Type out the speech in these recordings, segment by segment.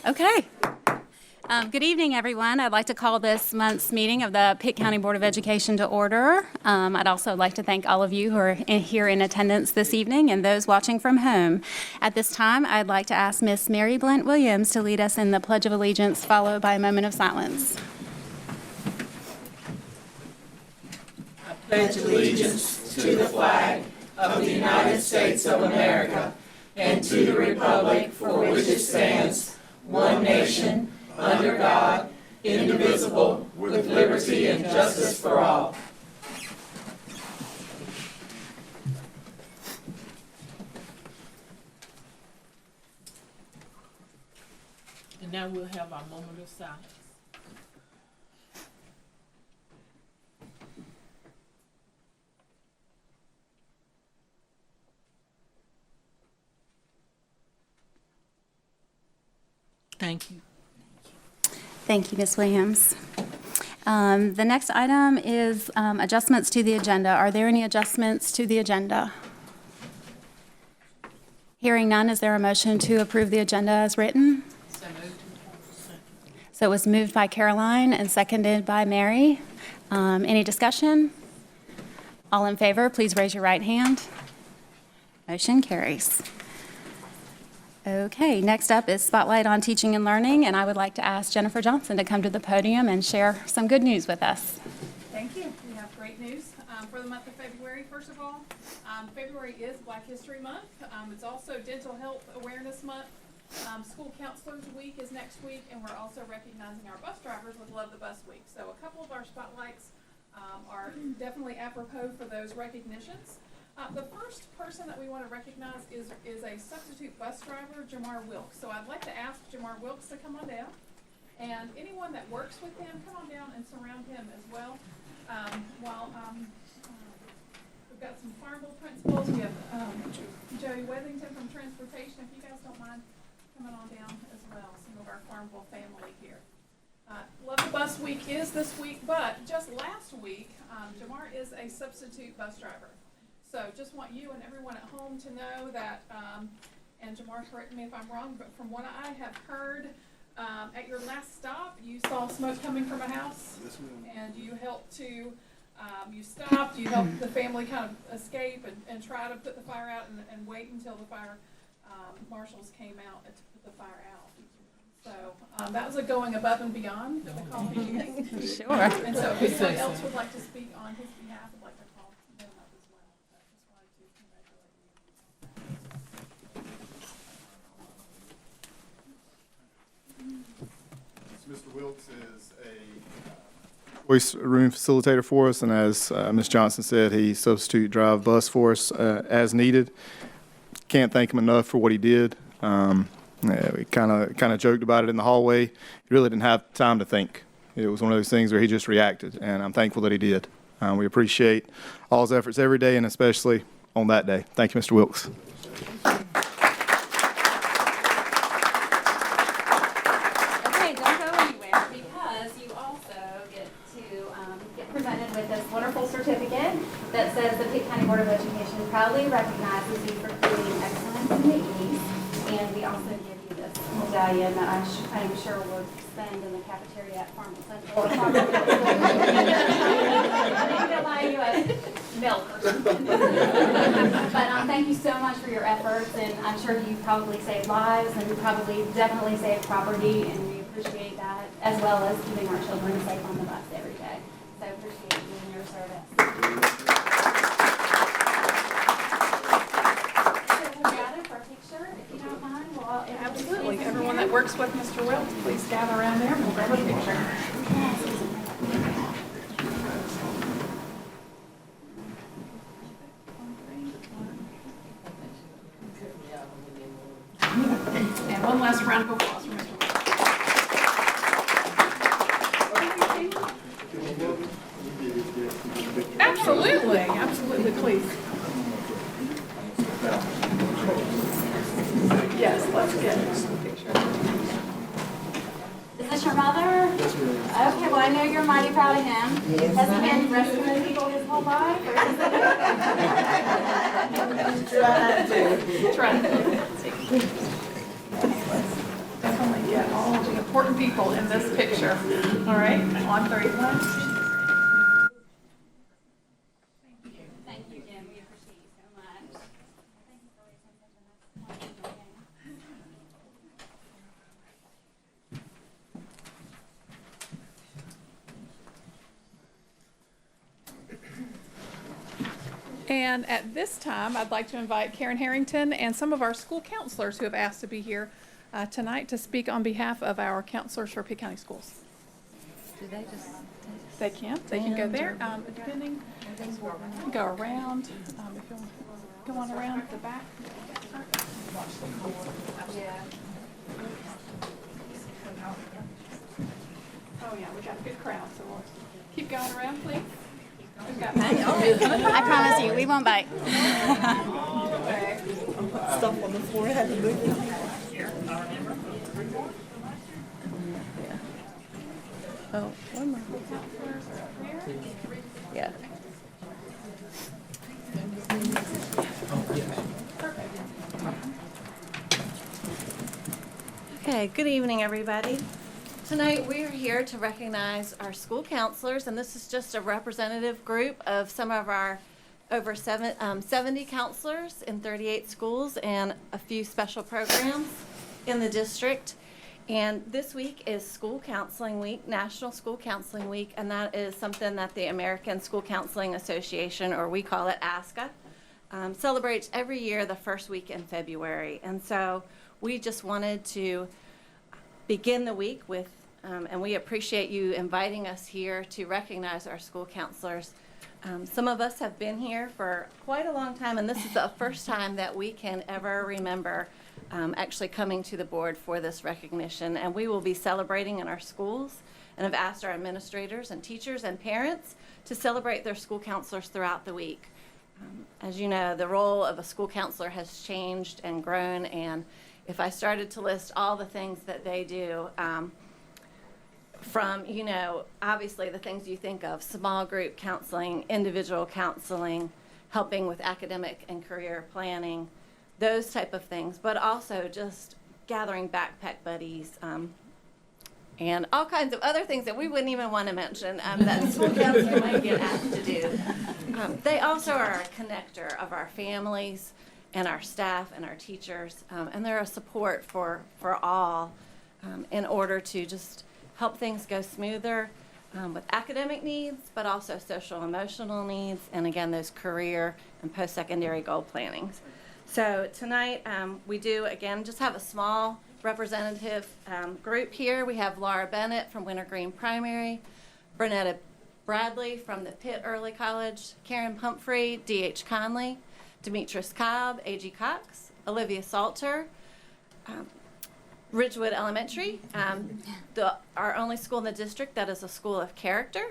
Okay. Good evening, everyone. I'd like to call this month's meeting of the Pitt County Board of Education to order. I'd also like to thank all of you who are here in attendance this evening and those watching from home. At this time, I'd like to ask Miss Mary Blint Williams to lead us in the Pledge of Allegiance, followed by a moment of silence. I pledge allegiance to the flag of the United States of America and to the republic for which it stands, one nation, under God, indivisible, with liberty and justice for all. And now we'll have our moment of silence. Thank you. Thank you, Ms. Williams. The next item is adjustments to the agenda. Are there any adjustments to the agenda? Hearing none, is there a motion to approve the agenda as written? So moved. So it was moved by Caroline and seconded by Mary. Any discussion? All in favor, please raise your right hand. Motion carries. Okay, next up is Spotlight on Teaching and Learning, and I would like to ask Jennifer Johnson to come to the podium and share some good news with us. Thank you. We have great news for the month of February. First of all, February is Black History Month. It's also Dental Health Awareness Month. School Counselors Week is next week, and we're also recognizing our bus drivers with Love the Bus Week. So a couple of our spotlights are definitely apropos for those recognitions. The first person that we want to recognize is a substitute bus driver, Jamar Wilkes. So I'd like to ask Jamar Wilkes to come on down. And anyone that works with him, come on down and surround him as well. We've got some Farmville principals. We have Joey Wethington from Transportation. If you guys don't mind coming on down as well. Some of our Farmville family here. Love the Bus Week is this week, but just last week, Jamar is a substitute bus driver. So just want you and everyone at home to know that, and Jamar, correct me if I'm wrong, but from what I have heard, at your last stop, you saw smoke coming from a house. Yes, ma'am. And you helped to, you stopped, you helped the family kind of escape and try to put the fire out and wait until the fire marshals came out to put the fire out. So that was a going above and beyond the call of duty. Sure. And so if anyone else would like to speak on his behalf, I'd like to call them up as well. So I just wanted to congratulate you. Mr. Wilkes is a voice room facilitator for us, and as Ms. Johnson said, he substitute drive bus for us as needed. Can't thank him enough for what he did. We kind of joked about it in the hallway. He really didn't have time to think. It was one of those things where he just reacted, and I'm thankful that he did. We appreciate all his efforts every day, and especially on that day. Thank you, Mr. Wilkes. Okay, don't go anywhere because you also get to get presented with this wonderful certificate that says the Pitt County Board of Education proudly recognizes you for creating excellence in the East. And we also give you this medallion that I'm sure we'll spend in the cafeteria at Farmville Central. Maybe they'll buy you a milk or something. But thank you so much for your efforts, and I'm sure you probably saved lives and you probably definitely saved property, and we appreciate that, as well as keeping our children safe on the bus every day. So appreciate you and your service. Absolutely. Everyone that works with Mr. Wilkes, please gather around there and we'll grab a picture. And one last round of applause for Mr. Wilkes. Absolutely. Absolutely, please. Yes, let's get a picture. Is this your mother? Okay, well, I know you're mighty proud of him. Has he been rescuing people his whole life? Trying to. Definitely get all important people in this picture. All right, on 3, 1. Thank you, Jim. We appreciate you so much. Thank you for raising such a nice point. And at this time, I'd like to invite Karen Harrington and some of our school counselors who have asked to be here tonight to speak on behalf of our counselors for Pitt County Schools. Do they just? They can go there, depending, go around, if you'll go on around the back. Oh yeah, we got a good crowd, so we'll keep going around, please. We've got I promise you, we won't bite. all the way. Stuff on the floor, had to move it. Oh, one more. Counselors are up there. Yeah. Okay, good evening, everybody. Tonight, we're here to recognize our school counselors, and this is just a representative group of some of our over 70 counselors in 38 schools and a few special programs in the district. And this week is School Counseling Week, National School Counseling Week, and that is something that the American School Counseling Association, or we call it ASCA, celebrates every year the first week in February. And so we just wanted to begin the week with, and we appreciate you inviting us here to recognize our school counselors. Some of us have been here for quite a long time, and this is the first time that we can ever remember actually coming to the board for this recognition. And we will be celebrating in our schools and have asked our administrators and teachers and parents to celebrate their school counselors throughout the week. As you know, the role of a school counselor has changed and grown, and if I started to list all the things that they do, from, you know, obviously the things you think of, small group counseling, individual counseling, helping with academic and career planning, those type of things, but also just gathering backpack buddies, and all kinds of other things that we wouldn't even want to mention that school counselor might get asked to do. They also are a connector of our families and our staff and our teachers, and they're a support for all in order to just help things go smoother with academic needs, but also social emotional needs, and again, those career and post-secondary goal plannings. So tonight, we do, again, just have a small representative group here. We have Laura Bennett from Wintergreen Primary, Bernetta Bradley from the Pitt Early College, Karen Pumphrey, D.H. Conley, Demetris Cobb, A.G. Cox, Olivia Salter, Ridgewood Elementary, our only school in the district that is a school of character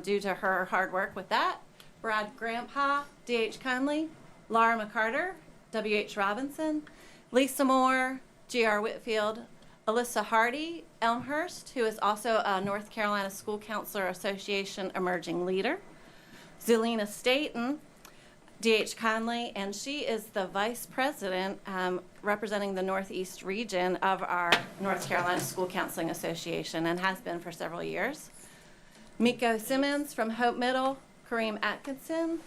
due to her hard work with that, Brad Grandpa, D.H. Conley, Laura McCarter, W.H. Robinson, Lisa Moore, G.R. Whitfield, Alyssa Hardy, Elmhurst, who is also a North Carolina School Counselor Association Emerging Leader, Zelina Staten, D.H. Conley, and she is the Vice President representing the Northeast region of our North Carolina School Counseling Association and has been for several years. Miko Simmons from Hope Middle, Kareem Atkinson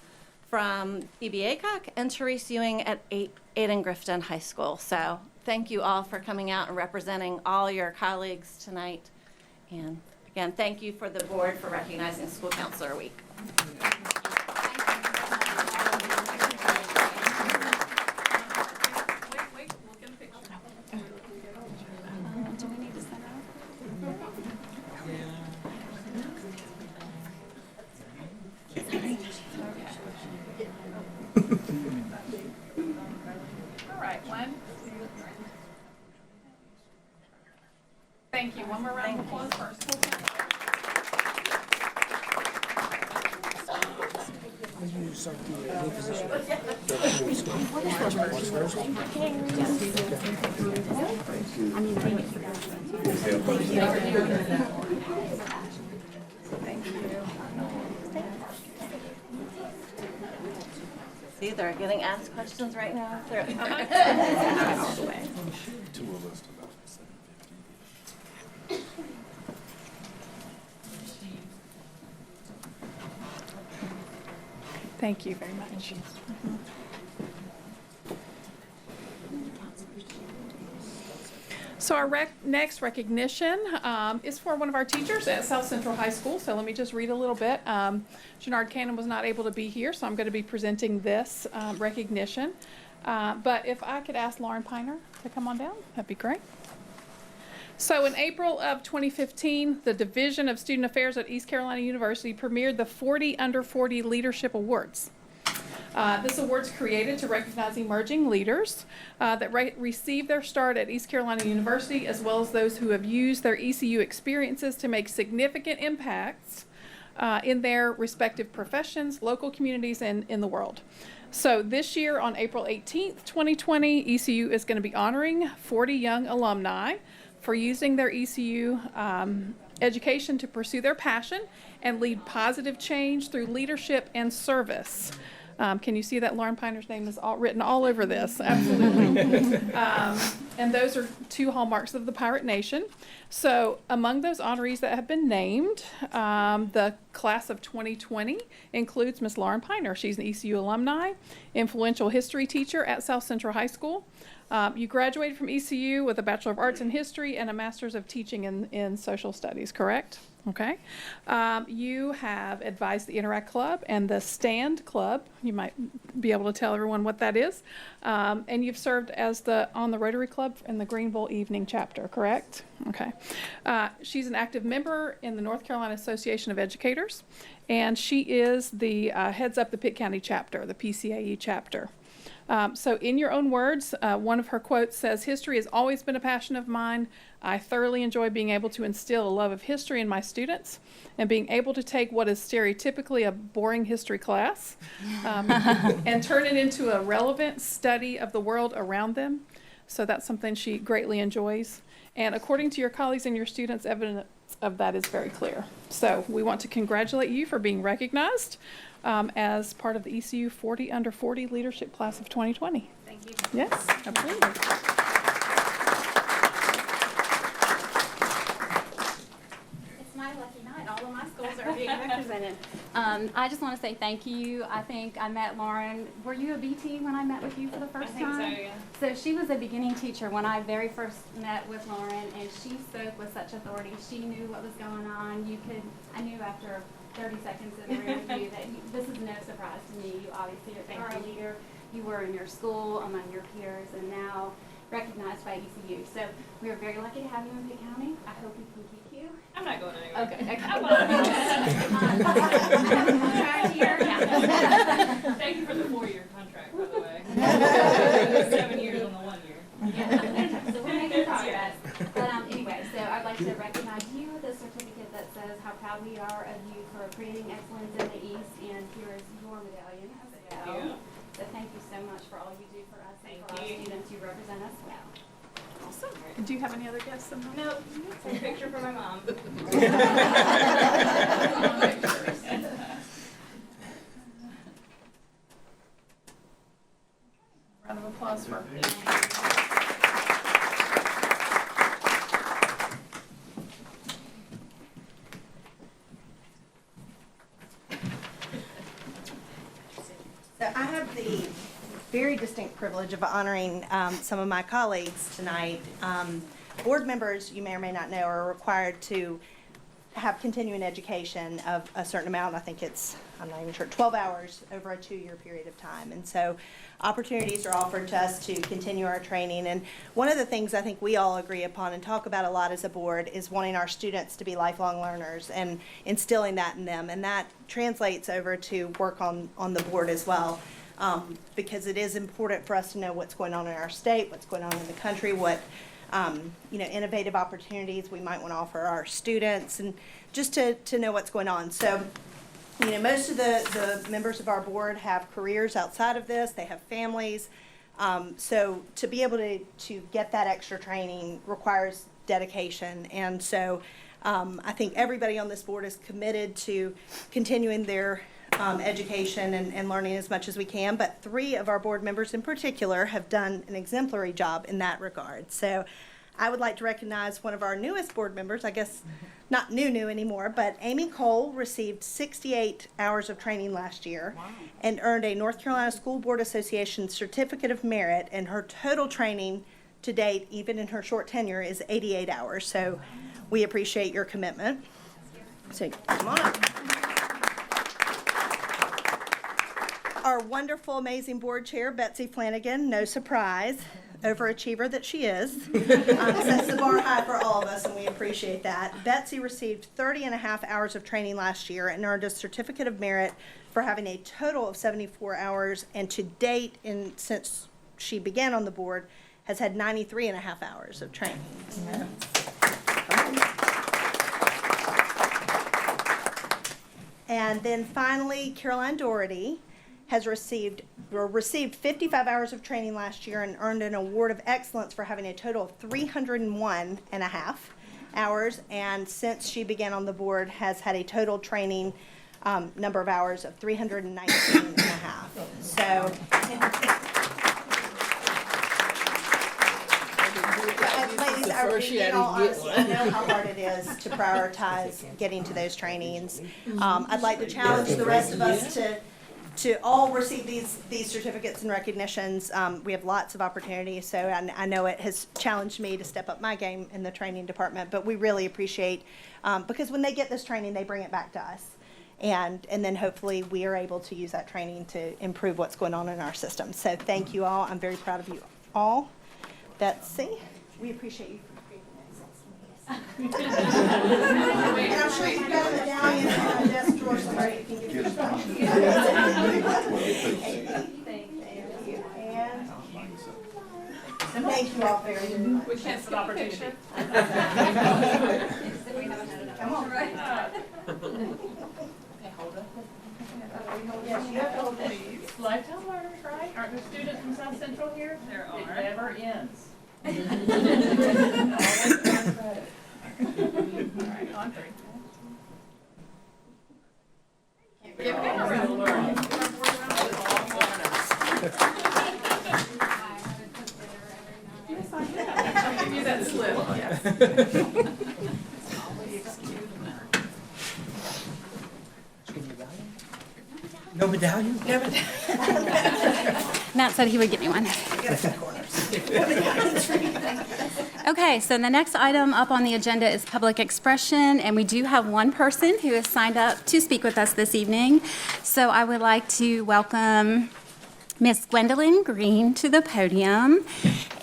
from E.B. Aycock, and Therese Ewing at Aidan Grifton High School. So thank you all for coming out and representing all your colleagues tonight. And again, thank you for the board for recognizing School Counselor Week. Wait, we'll get a picture. Do we need to send out? All right, 1, 2, 3. Thank you. One more round of applause for our school counselor. See, they're getting asked questions right now. Thank you very much. So our next recognition is for one of our teachers at South Central High School. So let me just read a little bit. Jannard Cannon was not able to be here, so I'm going to be presenting this recognition. But if I could ask Lauren Piner to come on down, that'd be great. So in April of 2015, the Division of Student Affairs at East Carolina University premiered the 40 Under 40 Leadership Awards. This award's created to recognize emerging leaders that receive their start at East Carolina University, as well as those who have used their ECU experiences to make significant impacts in their respective professions, local communities, and in the world. So this year on April 18th, 2020, ECU is going to be honoring 40 young alumni for using their ECU education to pursue their passion and lead positive change through leadership and service. Can you see that Lauren Piner's name is written all over this? Absolutely. And those are two hallmarks of the Pirate Nation. So among those honorees that have been named, the class of 2020 includes Ms. Lauren Piner. She's an ECU alumni, influential history teacher at South Central High School. You graduated from ECU with a Bachelor of Arts in History and a Master's of Teaching in Social Studies, correct? Okay. You have advised the Interact Club and the Stand Club. You might be able to tell everyone what that is. And you've served as on the Rotary Club in the Greenville Evening Chapter, correct? Okay. She's an active member in the North Carolina Association of Educators, and she is the heads up the Pitt County chapter, the PCAE chapter. So in your own words, one of her quotes says, "History has always been a passion of mine. I thoroughly enjoy being able to instill a love of history in my students and being able to take what is stereotypically a boring history class and turn it into a relevant study of the world around them." So that's something she greatly enjoys. And according to your colleagues and your students, evidence of that is very clear. So we want to congratulate you for being recognized as part of the ECU 40 Under 40 Leadership Class of 2020. Thank you. Yes, absolutely. It's my lucky night. All of my schools are being represented. I just want to say thank you. I think I met Lauren. Were you a BT when I met with you for the first time? I think so, yeah. So she was a beginning teacher when I very first met with Lauren, and she spoke with such authority. She knew what was going on. I knew after 30 seconds in the room with you that this is no surprise to me. You obviously are a leader. You were in your school, among your peers, and now recognized by ECU. So we are very lucky to have you in Pitt County. I hope we can keep you. I'm not going anywhere. Okay. Contract here. Yeah. Thank you for the 4-year contract, by the way. 7 years on the 1 year. Yeah. So we're making progress. But anyway, so I'd like to recognize you with a certificate that says how proud we are of you for creating excellence in the East, and here is your medallion as well. you. So thank you so much for all you do for us and for our Thank you. students. You represent us well. Awesome. Do you have any other guests? Nope. Take a picture for my mom. Round of applause for So I have the very distinct privilege of honoring some of my colleagues tonight. Board members, you may or may not know, are required to have continuing education of a certain amount. I think it's, I'm not even sure, 12 hours over a 2-year period of time. And so opportunities are offered to us to continue our training. And one of the things I think we all agree upon and talk about a lot as a board is wanting our students to be lifelong learners and instilling that in them. And that translates over to work on the board as well. Because it is important for us to know what's going on in our state, what's going on in the country, what innovative opportunities we might want to offer our students, and just to know what's going on. So, most of the members of our board have careers outside of this. They have families. So to be able to get that extra training requires dedication. And so I think everybody on this board is committed to continuing their education and learning as much as we can, but 3 of our board members in particular have done an exemplary job in that regard. So I would like to recognize one of our newest board members, I guess not new anymore, but Amy Cole received 68 hours of training last year and earned a North Carolina School Board Association Certificate of Merit, and her total training to date, even in her short tenure, is 88 hours. So we appreciate your commitment. So come on up. Our wonderful, amazing board chair, Betsy Flanagan, no surprise, overachiever that she is, sets the bar high for all of us, and we appreciate that. Betsy received 30 and a half hours of training last year and earned a Certificate of Merit for having a total of 74 hours, and to date, since she began on the board, has had 93 and a half hours of training. And then finally, Caroline Doherty has received 55 hours of training last year and earned an award of excellence for having a total of 301 and a half hours, and since she began on the board has had a total training number of hours of 319 and a half. So ladies, I know how hard it is to prioritize getting to those trainings. I'd like to challenge the rest of us to all receive these certificates and recognitions. We have lots of opportunities, so I know it has challenged me to step up my game in the training department, but we really appreciate, because when they get this training, they bring it back to us. And then hopefully we are able to use that training to improve what's going on in our system. So thank you all. I'm very proud of you all. Betsy, we appreciate you for creating this. And I'm sure you've got a medallion on a desk drawer somewhere you can give yourself. Thank you. And thank you all very much. We can't see opportunity. Come on. Yes, you have to hold this. Lifetime learners, right? Aren't there students from South Central here? There It are. never ends. Always earn credit. All right, on three. Give them a round of applause. Give our board a round of applause. Yes, I have. I'll give you that slip, yes. No medallion? Matt said he would get me one. Okay, so the next item up on the agenda is public expression, and we do have one person who has signed up to speak with us this evening. So I would like to welcome Miss Gwendolyn Green to the podium.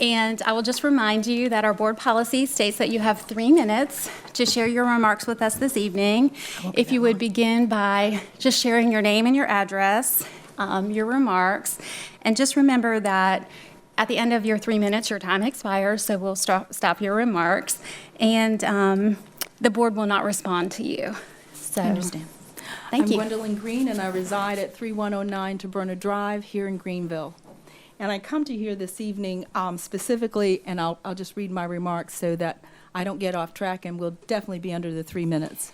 And I will just remind you that our board policy states that you have 3 minutes to share your remarks with us this evening. If you would begin by just sharing your name and your address, your remarks, and just remember that at the end of your 3 minutes, your time expires, so we'll stop your remarks, and the board will not respond to you. So, I understand. Thank you. I'm Gwendolyn Green, and I reside at 3109 Taberna Drive here in Greenville. And I come to here this evening specifically, and I'll just read my remarks so that I don't get off track, and we'll definitely be under the 3 minutes.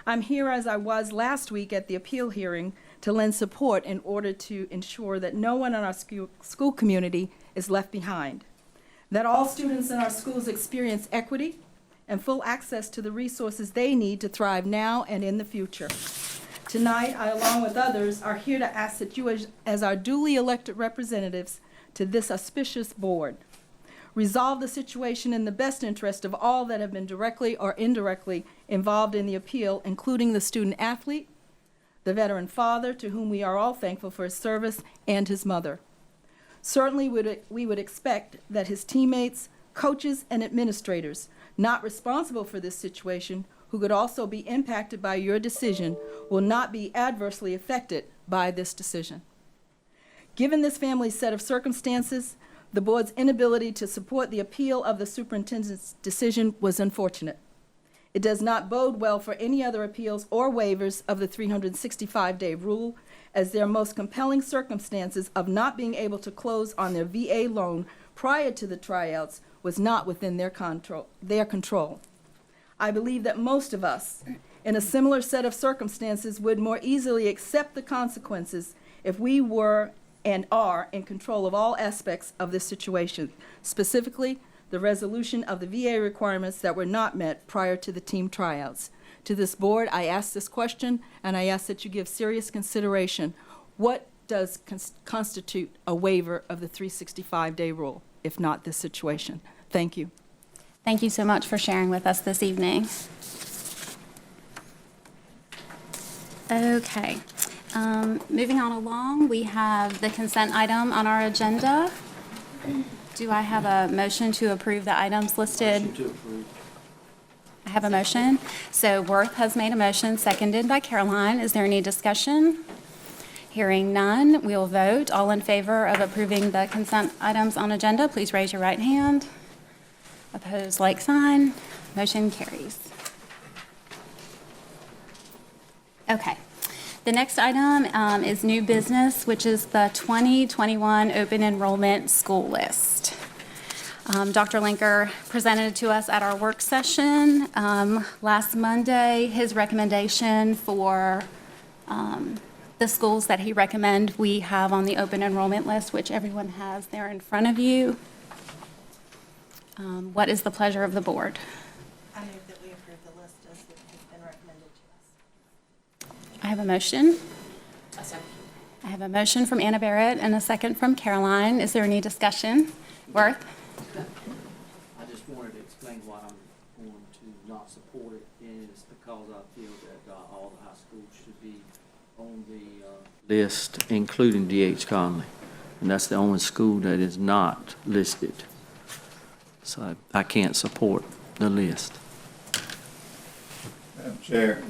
I'm here as I was last week at the appeal hearing to lend support in order to ensure that no one in our school community is left behind, that all students in our schools experience equity and full access to the resources they need to thrive now and in the future. Tonight, I, along with others, are here to ask that you, as our duly elected representatives to this auspicious board, resolve the situation in the best interest of all that have been directly or indirectly involved in the appeal, including the student athlete, the veteran father, to whom we are all thankful for his service, and his mother. Certainly, we would expect that his teammates, coaches, and administrators not responsible for this situation, who could also be impacted by your decision, will not be adversely affected by this decision. Given this family's set of circumstances, the board's inability to support the appeal of the superintendent's decision was unfortunate. It does not bode well for any other appeals or waivers of the 365-day rule, as their most compelling circumstances of not being able to close on their VA loan prior to the tryouts was not within their control. I believe that most of us, in a similar set of circumstances, would more easily accept the consequences if we were and are in control of all aspects of this situation, specifically the resolution of the VA requirements that were not met prior to the team tryouts. To this board, I ask this question, and I ask that you give serious consideration. What does constitute a waiver of the 365-day rule, if not this situation? Thank you. Thank you so much for sharing with us this evening. Okay, moving on along, we have the consent item on our agenda. Do I have a motion to approve the items listed? Motion to approve. I have a motion. So Worth has made a motion, seconded by Caroline. Is there any discussion? Hearing none, we'll vote. All in favor of approving the consent items on agenda, please raise your right hand. Opposed, like sign. Motion carries. Okay. The next item is new business, which is the 2021 open enrollment school list. Dr. Linker presented to us at our work session last Monday his recommendation for the schools that he recommended we have on the open enrollment list, which everyone has there in front of you. What is the pleasure of the board? I move that we approve the list as it has been recommended to us. I have a motion. I have a motion from Anna Barrett and a second from Caroline. Is there any discussion? Worth? I just wanted to explain why I'm going to not support it, and it's because I feel that all the high schools should be on the list, including D.H. Conley. And that's the only school that is not listed. So I can't support the list. Madam Chair,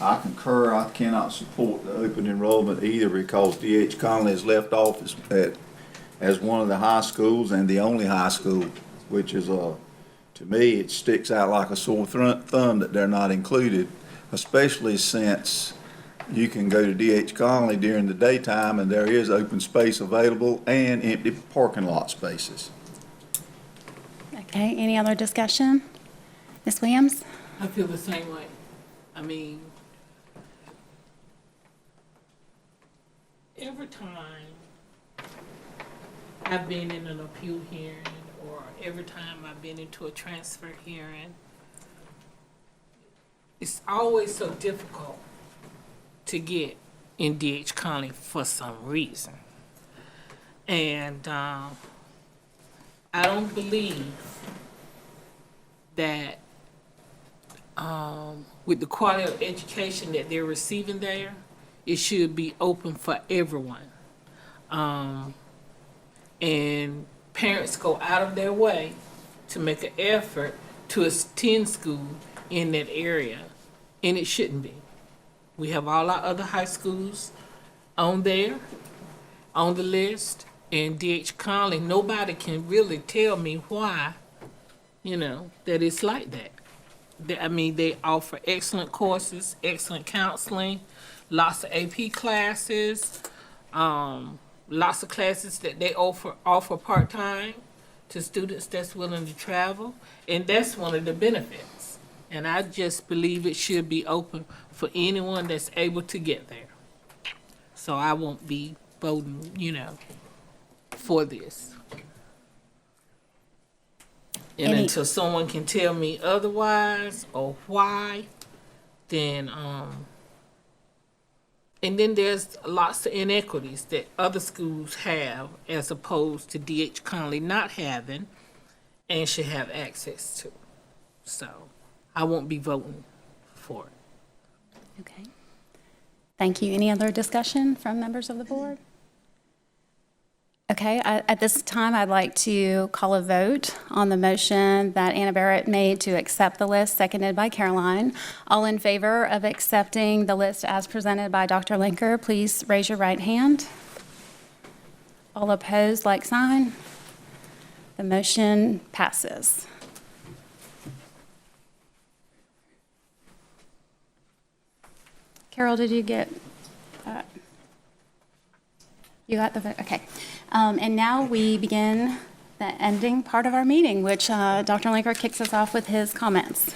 I concur. I cannot support the open enrollment either because D.H. Conley is left off as one of the high schools and the only high school, which is, to me, it sticks out like a sore thumb that they're not included, especially since you can go to D.H. Conley during the daytime and there is open space available and empty parking lot spaces. Okay, any other discussion? Ms. Williams? I feel the same way. I mean, every time I've been in an appeal hearing or every time I've been into a transfer hearing, it's always so difficult to get in D.H. Conley for some reason. And I don't believe that with the quality of education that they're receiving there, it should be open for everyone. And parents go out of their way to make an effort to attend school in that area, and it shouldn't be. We have all our other high schools on there, on the list, and D.H. Conley, nobody can really tell me why, that it's like that. I mean, they offer excellent courses, excellent counseling, lots of AP classes, lots of classes that they offer part-time to students that's willing to travel, and that's one of the benefits. And I just believe it should be open for anyone that's able to get there. So I won't be voting, for this. And until someone can tell me otherwise or why, then and then there's lots of inequities that other schools have as opposed to D.H. Conley not having and should have access to. So I won't be voting for it. Okay. Thank you. Any other discussion from members of the board? Okay, at this time, I'd like to call a vote on the motion that Anna Barrett made to accept the list, seconded by Caroline. All in favor of accepting the list as presented by Dr. Linker, please raise your right hand. All opposed, like sign. The motion passes. Carol, did you get that? You got the vote? Okay. And now we begin the ending part of our meeting, which Dr. Linker kicks us off with his comments.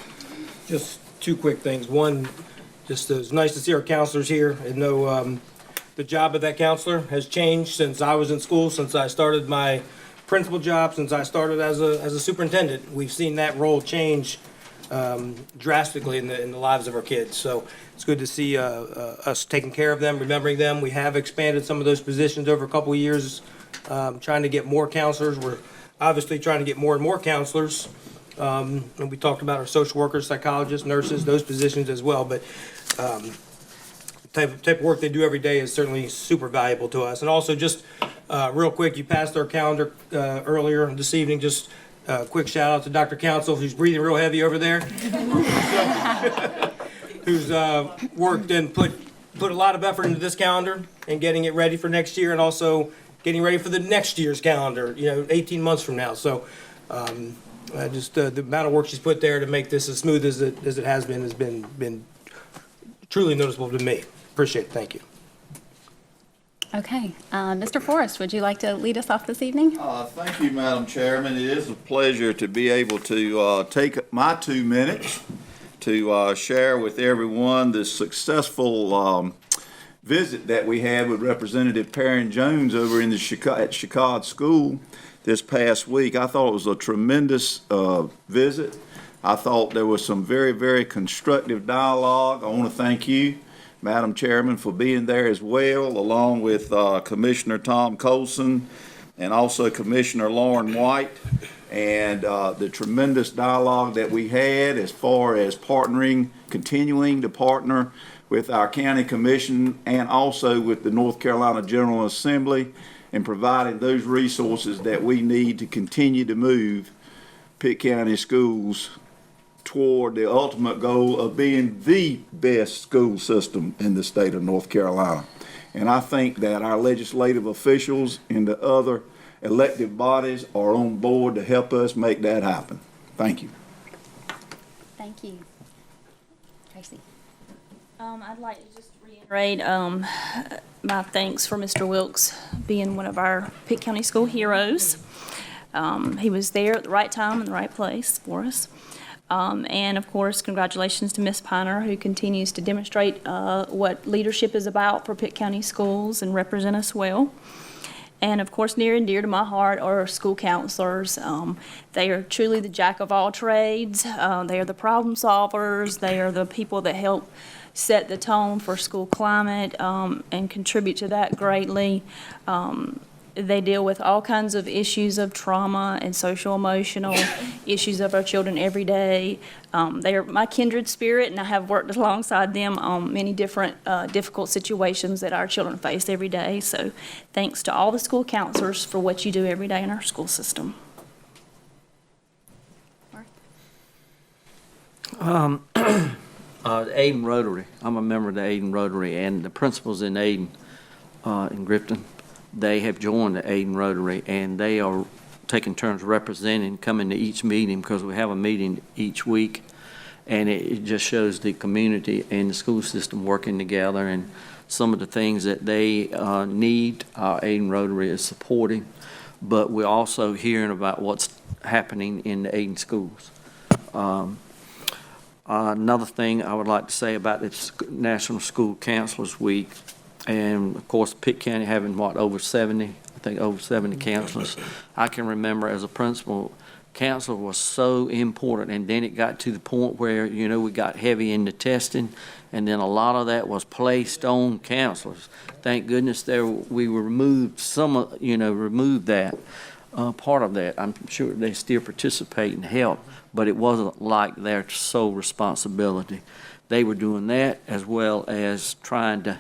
Just two quick things. One, just it's nice to see our counselors here and know the job of that counselor has changed since I was in school, since I started my principal job since I started as a superintendent. We've seen that role change drastically in the lives of our kids. So it's good to see us taking care of them, remembering them. We have expanded some of those positions over a couple of years, trying to get more counselors. We're obviously trying to get more and more counselors. And we talked about our social workers, psychologists, nurses, those positions as well. But type of work they do every day is certainly super valuable to us. And also just real quick, you passed our calendar earlier this evening. Just quick shout out to Dr. Council, who's breathing real heavy over there, who's worked and put a lot of effort into this calendar and getting it ready for next year, and also getting ready for the next year's calendar, 18 months from now. So just the amount of work she's put there to make this as smooth as it has been truly noticeable to me. Appreciate it. Thank you. Okay. Mr. Forrest, would you like to lead us off this evening? Thank you, Madam Chairman. It is a pleasure to be able to take my 2 minutes to share with everyone the successful visit that we had with Representative Perrin Jones over in the at Chicago School this past week. I thought it was a tremendous visit. I thought there was some very, very constructive dialogue. I want to thank you, Madam Chairman, for being there as well, along with Commissioner Tom Colson and also Commissioner Lauren White, and the tremendous dialogue that we had as far as continuing to partner with our county commission and also with the North Carolina General Assembly in providing those resources that we need to continue to move Pitt County schools toward the ultimate goal of being the best school system in the state of North Carolina. And I think that our legislative officials and the other elected bodies are on board to help us make that happen. Thank you. Thank you. Tracy. I'd like to just reiterate my thanks for Mr. Wilkes being one of our Pitt County School heroes. He was there at the right time in the right place for us. And of course, congratulations to Ms. Piner, who continues to demonstrate what leadership is about for Pitt County schools and represent us well. And of course, near and dear to my heart are our school counselors. They are truly the jack of all trades. They are the problem solvers. They are the people that help set the tone for school climate and contribute to that greatly. They deal with all kinds of issues of trauma and social-emotional issues of our children every day. They are my kindred spirit, and I have worked alongside them on many different difficult situations that our children face every day. So thanks to all the school counselors for what you do every day in our school system. Aiden Rotary. I'm a member of the Aiden Rotary, and the principals in Aiden, in Grifton, they have joined the Aiden Rotary, and they are taking turns representing, coming to each meeting, because we have a meeting each week, and it just shows the community and the school system working together, and some of the things that they need, our Aiden Rotary is supporting, but we're also hearing about what's happening in the Aiden schools. Another thing I would like to say about this National School Counselors Week, and of course Pitt County having over 70 counselors. I can remember as a principal, counselor was so important, and then it got to the point where we got heavy into testing, and then a lot of that was placed on counselors. Thank goodness we removed removed that part of that. I'm sure they still participate and help, but it wasn't like their sole responsibility. They were doing that as well as trying to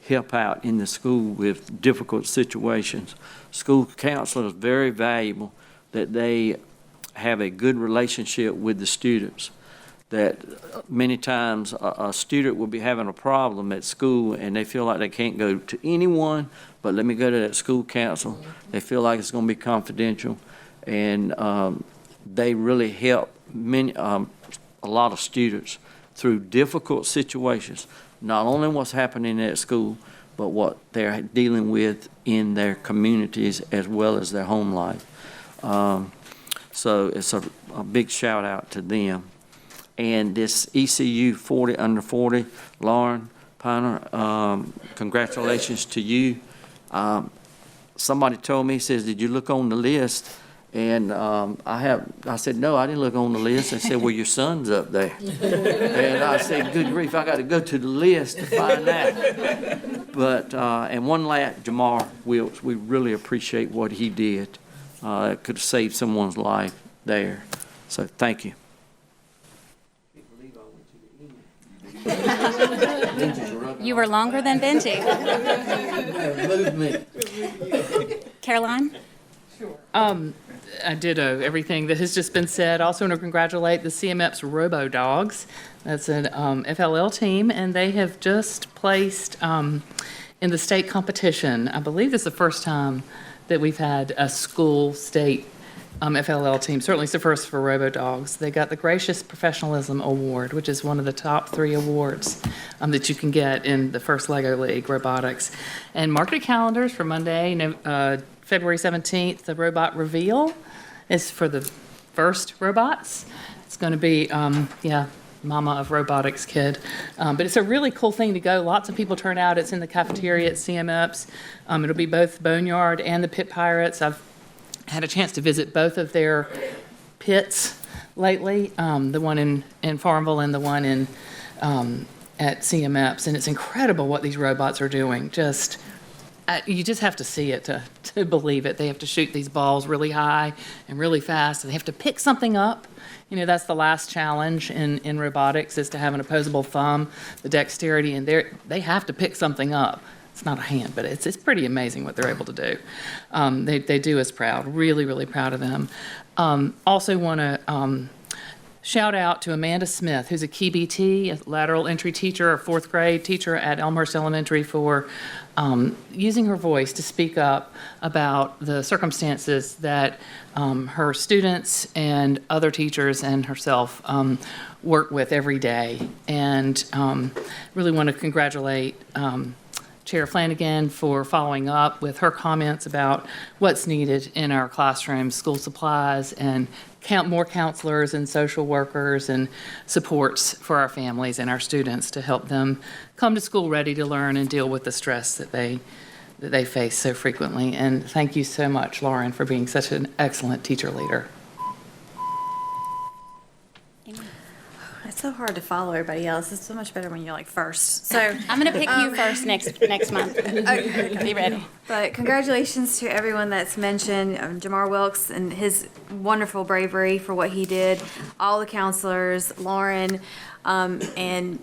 help out in the school with difficult situations. School counselors are very valuable, that they have a good relationship with the students. That many times a student will be having a problem at school and they feel like they can't go to anyone, but let me go to that school counsel. They feel like it's going to be confidential, and they really help a lot of students through difficult situations. Not only what's happening at school, but what they're dealing with in their communities as well as their home life. So it's a big shout out to them. And this ECU 40 under 40, Lauren Piner, congratulations to you. somebody told me, he says, did you look on the list? And I said, no, I didn't look on the list. They said, well, your son's up there. And I said, good grief, I got to go to the list to find that. But, and one last, Jamar Wilkes, we really appreciate what he did. It could have saved someone's life there. So thank you. You were longer than Benji. Move me. Caroline? I ditto everything that has just been said. Also want to congratulate the CMEP's Robo Dogs. That's an FLL team, and they have just placed in the state competition. I believe it's the first time that we've had a school state FLL team. Certainly it's the first for Robo Dogs. They got the Gracious Professionalism Award, which is one of the top 3 awards that you can get in the first LEGO League Robotics. And marketed calendars for Monday, February 17th, the robot reveal is for the first robots. It's going to be, Mama of Robotics kid. But it's a really cool thing to go. Lots of people turn out. It's in the cafeteria at CMEP's. It'll be both Boneyard and the Pit Pirates. I've had a chance to visit both of their pits lately, the one in Farmville and the one in at CMEP's. And it's incredible what these robots are doing. You just have to see it to believe it. They have to shoot these balls really high and really fast, and they have to pick something up. That's the last challenge in robotics, is to have an opposable thumb, the dexterity, and they have to pick something up. It's not a hand, but it's pretty amazing what they're able to do. They do us proud, really, really proud of them. Also want to shout out to Amanda Smith, who's a Key BT, a lateral entry teacher, a 4th grade teacher at Elmhurst Elementary, for using her voice to speak up about the circumstances that her students and other teachers and herself work with every day. And really want to congratulate Chair Flanagan for following up with her comments about what's needed in our classrooms, school supplies, and more counselors and social workers and supports for our families and our students to help them come to school ready to learn and deal with the stress that they face so frequently. And thank you so much, Lauren, for being such an excellent teacher leader. It's so hard to follow everybody else. It's so much better when you're like first. So I'm going to pick you first next month. Okay. Be ready. But congratulations to everyone that's mentioned, Jamar Wilkes and his wonderful bravery for what he did, all the counselors, Lauren, and,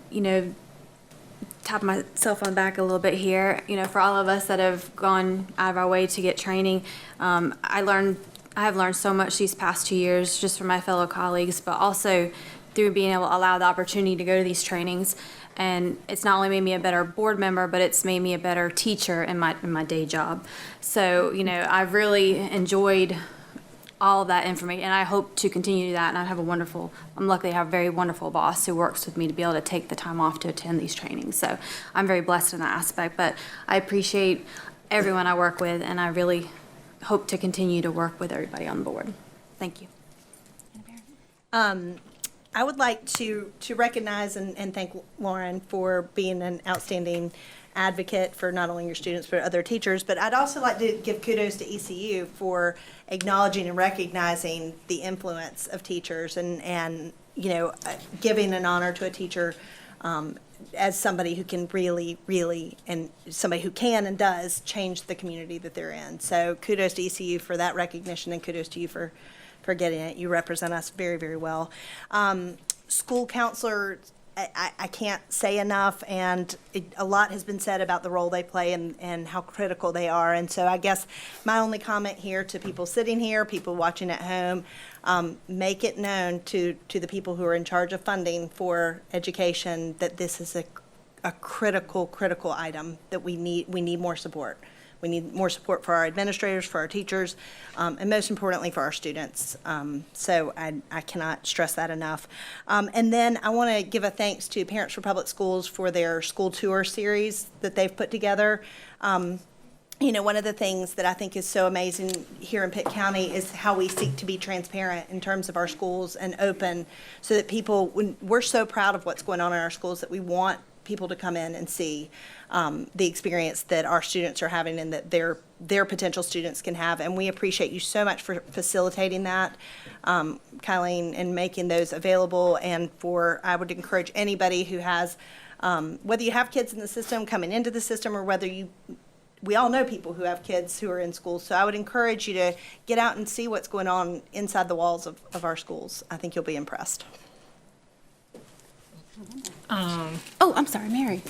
tap myself on the back a little bit here, for all of us that have gone out of our way to get training. I have learned so much these past 2 years just from my fellow colleagues, but also through being able to allow the opportunity to go to these trainings. And it's not only made me a better board member, but it's made me a better teacher in my day job. So, I've really enjoyed all of that information, and I hope to continue to do that. And I'm lucky to have a very wonderful boss who works with me to be able to take the time off to attend these trainings. So I'm very blessed in that aspect, but I appreciate everyone I work with, and I really hope to continue to work with everybody on the board. Thank you. I would like to recognize and thank Lauren for being an outstanding advocate for not only your students but other teachers. But I'd also like to give kudos to ECU for acknowledging and recognizing the influence of teachers and giving an honor to a teacher as somebody who can really, and somebody who can and does change the community that they're in. So kudos to ECU for that recognition, and kudos to you for getting it. You represent us very, very well. School counselors, I can't say enough, and a lot has been said about the role they play and how critical they are. And so I guess my only comment here to people sitting here, people watching at home, make it known to the people who are in charge of funding for education that this is a critical item, that we need more support. We need more support for our administrators, for our teachers, and most importantly for our students. So I cannot stress that enough. And then I want to give a thanks to Parents for Public Schools for their school tour series that they've put together. One of the things that I think is so amazing here in Pitt County is how we seek to be transparent in terms of our schools and open, so that we're so proud of what's going on in our schools that we want people to come in and see the experience that our students are having and that their potential students can have. And we appreciate you so much for facilitating that, Colleen, and making those available. And I would encourage anybody who has, whether you have kids in the system coming into the system or whether we all know people who have kids who are in schools. So I would encourage you to get out and see what's going on inside the walls of our schools. I think you'll be impressed. Oh, I'm sorry, Mary.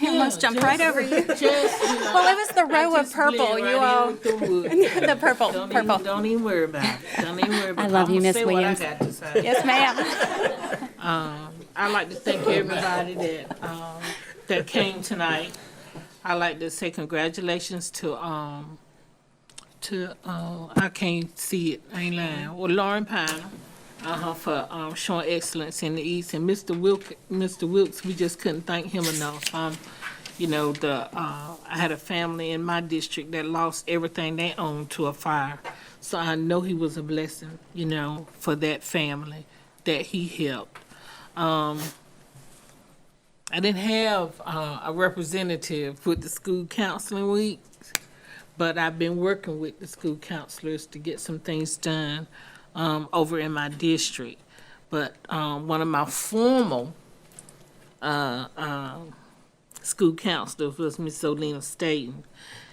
I almost jumped right over you. Well, Well, it was the row of purple, you all. The purple, purple. Don't even worry about it. Don't even worry about it. I love you, I'ma Miss say Williams. What I got to say. Yes, ma'am. I'd like to thank everybody that came tonight. I'd like to say congratulations to I can't see it, I ain't lying. Well, Lauren Pine, for showing excellence in the East, and Mr. Wilkes, we just couldn't thank him enough. You know, I had a family in my district that lost everything they owned to a fire, so I know he was a blessing, you know, for that family that he helped. I didn't have a representative with the school counseling week, but I've been working with the school counselors to get some things done over in my district. But one of my formal school counselors was Miss Olena Staten.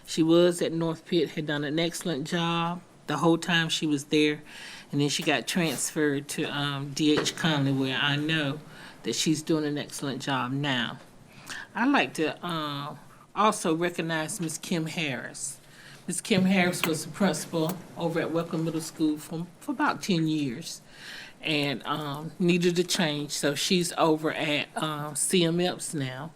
She was at North Pitt, had done an excellent job the whole time she was there, and then she got transferred to D.H. Conley, where I know that she's doing an excellent job now. I'd like to also recognize Miss Kim Harris. Miss Kim Harris was the principal over at Welcome Middle School for about 10 years and needed a change, so she's over at CMFs now,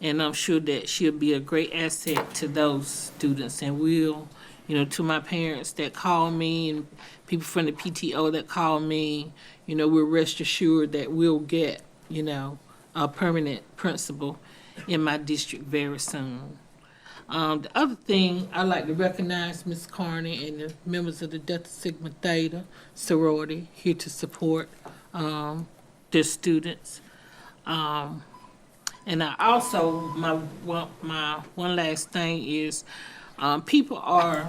and I'm sure that she'll be a great asset to those students. And we'll, you know, to my parents that call me and people from the PTO that call me, you know, we're rest assured that we'll get, you know, a permanent principal in my district very soon. The other thing, I'd like to recognize Ms. Carney and the members of the Delta Sigma Theta sorority here to support their students. And I also, my one last thing is, people are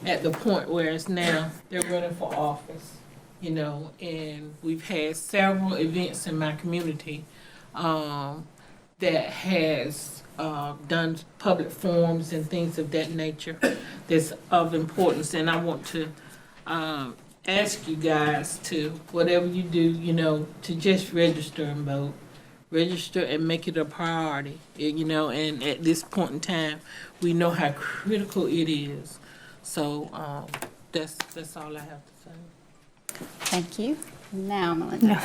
at the point where it's now they're running for office, you know, and we've had several events in my community that has done public forums and things of that nature that's of importance. And I want to ask you guys to, whatever you do, you know, to just register and vote. Register and make it a priority, you know, and at this point in time, we know how critical it is. So that's all I have to say. Thank you. Now, Melinda.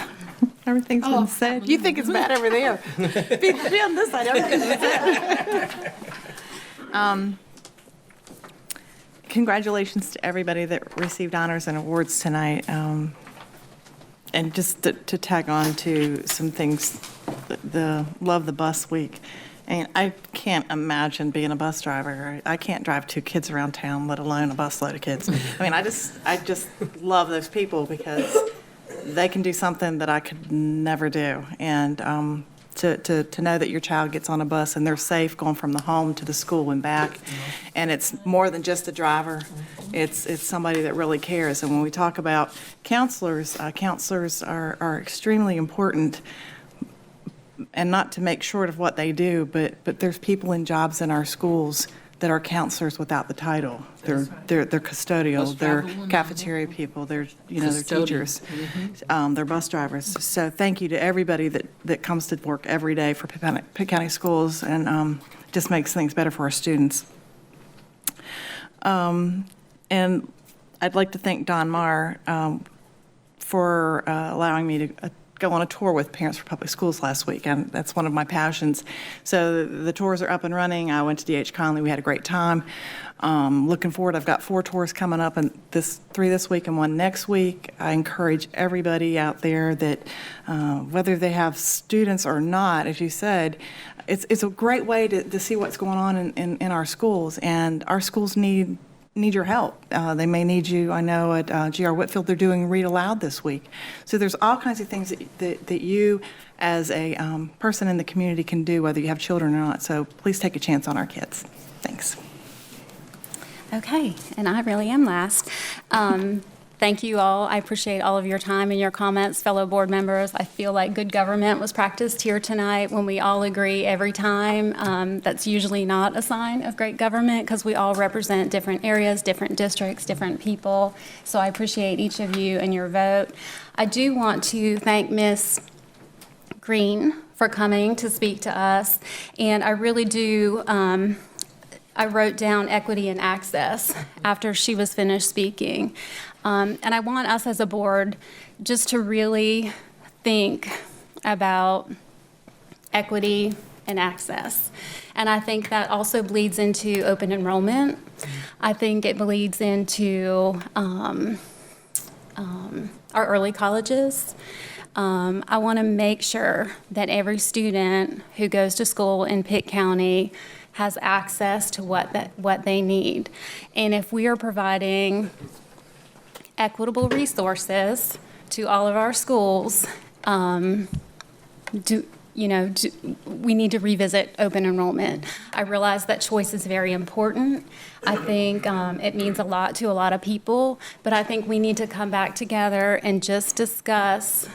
Everything's been said. You think it's bad over there. Be on this side, everything's been said. Congratulations to everybody that received honors and awards tonight. And just to tag on to some things, the Love the Bus Week. And I can't imagine being a bus driver. I can't drive 2 kids around town, let alone a busload of kids. I mean, I just love those people because they can do something that I could never do. And to know that your child gets on a bus and they're safe going from the home to the school and back, and it's more than just a driver. It's somebody that really cares. And when we talk about counselors, counselors are extremely important, and not to make short of what they do, but there's people in jobs in our schools that are counselors without the title. They're custodial, they're cafeteria people, they're they're teachers, they're bus drivers. So thank you to everybody that comes to work every day for Pitt County Schools, and just makes things better for our students. And I'd like to thank Don Marr for allowing me to go on a tour with Parents for Public Schools last week, and that's one of my passions. So the tours are up and running. I went to D.H. Conley. We had a great time. Looking forward, I've got 4 tours coming up, and 3 this week and 1 next week. I encourage everybody out there that whether they have students or not, as you said, it's a great way to see what's going on in our schools, and our schools need need your help. They may need you, I know at G.R. Whitfield, they're doing Read Aloud this week. So there's all kinds of things that you, as a person in the community, can do, whether you have children or not. So please take a chance on our kids. Thanks. Okay, and I really am last. Thank you all. I appreciate all of your time and your comments, fellow board members. I feel like good government was practiced here tonight when we all agree every time. That's usually not a sign of great government because we all represent different areas, different districts, different people. So I appreciate each of you and your vote. I do want to thank Ms. Green for coming to speak to us, and I really do. I wrote down equity and access after she was finished speaking. And I want us as a board just to really think about equity and access. And I think that also bleeds into open enrollment. I think it bleeds into our early colleges. I want to make sure that every student who goes to school in Pitt County has access to what they need. And if we are providing equitable resources to all of our schools, we need to revisit open enrollment. I realize that choice is very important. I think it means a lot to a lot of people, but I think we need to come back together and just discuss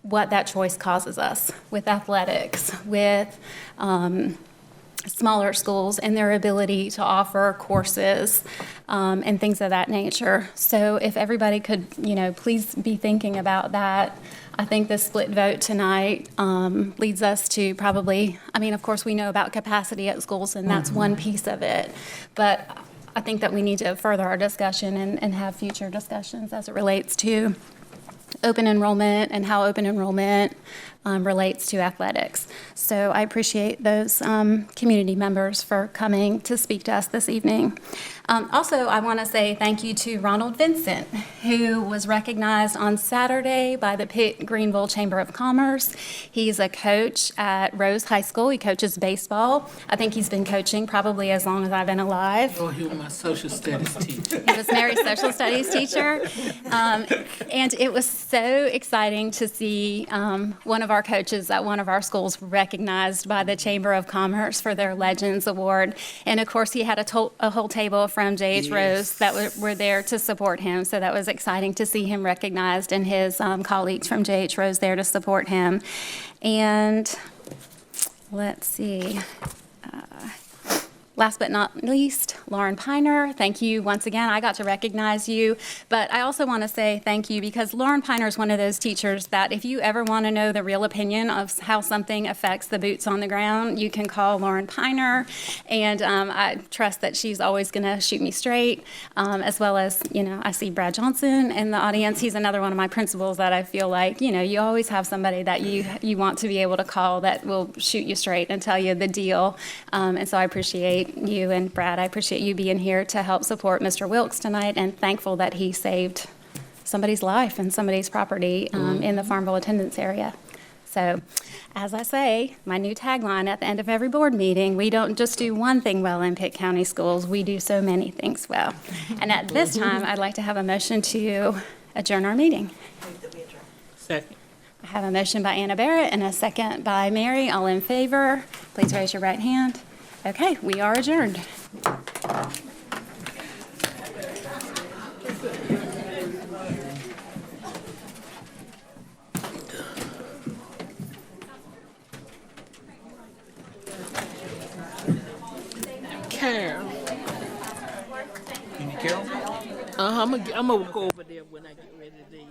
what that choice causes us with athletics, with smaller schools and their ability to offer courses and things of that nature. So if everybody could, please be thinking about that. I think the split vote tonight leads us to probably, of course, we know about capacity at schools, and that's one piece of it. But I think that we need to further our discussion and have future discussions as it relates to open enrollment and how open enrollment relates to athletics. So I appreciate those community members for coming to speak to us this evening. Also, I want to say thank you to Ronald Vincent, who was recognized on Saturday by the Pitt Greenville Chamber of Commerce. He's a coach at Rose High School. He coaches baseball. I think he's been coaching probably as long as I've been alive. Oh, he was my social studies teacher. He was Mary's social studies teacher. And it was so exciting to see one of our coaches at one of our schools recognized by the Chamber of Commerce for their Legends Award. And of course, he had a whole table from J.H. Rose that were there to support him. So that was exciting to see him recognized and his colleagues from J.H. Rose there to support him. And let's see. Last but not least, Lauren Piner, thank you once again. I got to recognize you, but I also want to say thank you because Lauren Piner is one of those teachers that if you ever want to know the real opinion of how something affects the boots on the ground, you can call Lauren Piner, and I trust that she's always going to shoot me straight, as well as, I see Brad Johnson in the audience. He's another one of my principals that I feel like, you always have somebody that you want to be able to call that will shoot you straight and tell you the deal, and so I appreciate you and Brad. I appreciate you being here to help support Mr. Wilkes tonight, and thankful that he saved somebody's life and somebody's property in the Farmville attendance area. So, as I say, my new tagline at the end of every board meeting, we don't just do one thing well in Pitt County Schools, we do so many things well. And at this time, I'd like to have a motion to adjourn our meeting. Second. I have a motion by Anna Barrett and a second by Mary. All in favor, please raise your right hand. Okay, we are adjourned. Carol. You need Carol? I'm gonna go over there when I get ready to leave.